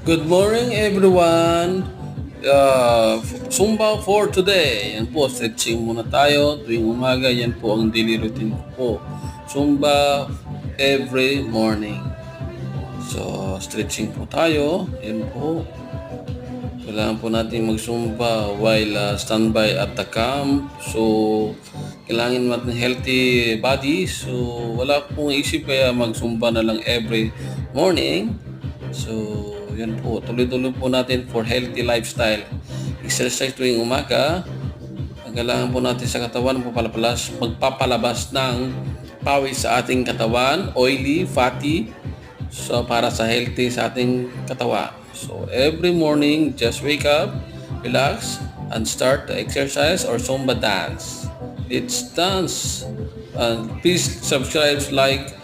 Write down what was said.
Good morning everyone! Zumba for today. Yan po, stretching muna tayo tuwing umaga. Yan po ang daily routine ko po. Zumba every morning. So, stretching po tayo. Yan po. Kailangan po natin mag-zumba while standby at the camp. So, kailangan natin healthy body. So, wala pong isip kaya mag-zumba na lang every morning. So, yan po. Tuloy-tuloy po natin for healthy lifestyle. Exercise tuwing umaga. Ang kailangan po natin sa katawan, magpapalabas ng pawis sa ating katawan, oily, fatty, so para sa healthy sa ating katawan. So, every morning, just wake up, relax, and start the exercise or Zumba dance. Let's dance. And please subscribe, like,